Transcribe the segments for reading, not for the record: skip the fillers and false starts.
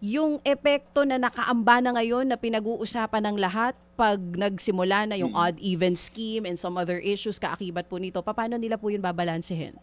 yung epekto na nakaamba na ngayon na pinag-uusapan ng lahat pag nagsimula na yung Mm. odd-even scheme and some other issues kaakibat po nito, paano nila po yun babalansehin?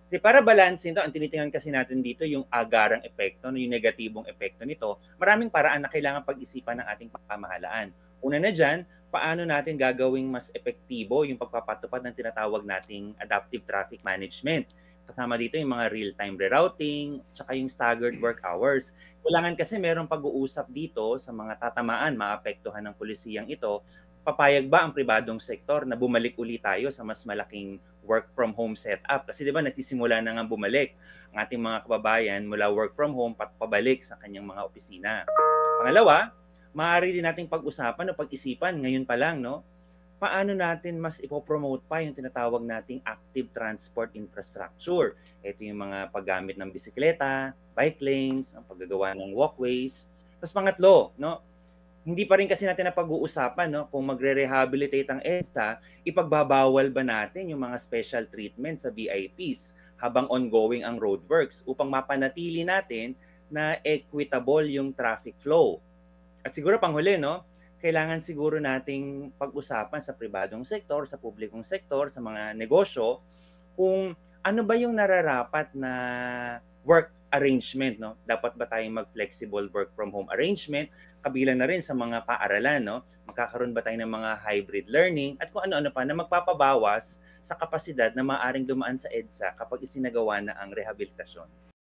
Kasi para balansin 'to, ang tinitingnan kasi natin dito yung agarang epekto, no, yung negatibong epekto nito. Maraming paraan na kailangan pag-isipan ng ating pamahalaan. Una na diyan, paano natin gagawing mas epektibo yung pagpapatupad ng tinatawag nating adaptive traffic management. Kasama dito yung mga real-time rerouting, tsaka yung staggered work hours. Kailangan kasi merong pag-uusap dito sa mga tatamaan, maapektuhan ng pulisiyang ito. Papayag ba ang pribadong sektor na bumalik uli tayo sa mas malaking work from home setup? Kasi 'di ba nagsisimula na nga bumalik ang ating mga kababayan mula work from home pabalik sa kanyang mga opisina. Pangalawa, maaari din nating pag-usapan o pag-isipan ngayon pa lang, no? Paano natin mas ipopromote pa yung tinatawag nating active transport infrastructure. Ito yung mga paggamit ng bisikleta, bike lanes, ang paggagawa ng walkways. Tapos pangatlo, no, hindi pa rin kasi natin napag-uusapan, no, kung magre-rehabilitate ang EDSA, ipagbabawal ba natin yung mga special treatment sa VIPs habang ongoing ang roadworks upang mapanatili natin na equitable yung traffic flow. At siguro panghuli, no, kailangan siguro nating pag-usapan sa pribadong sektor, sa publikong sektor, sa mga negosyo, kung ano ba yung nararapat na work arrangement, no? Dapat ba tayong mag-flexible work from home arrangement? Kabilang na rin sa mga paaralan, no? Magkakaroon ba tayo ng mga hybrid learning at kung ano-ano pa na magpapabawas sa kapasidad na maaring dumaan sa EDSA kapag isinagawa na ang rehabilitasyon.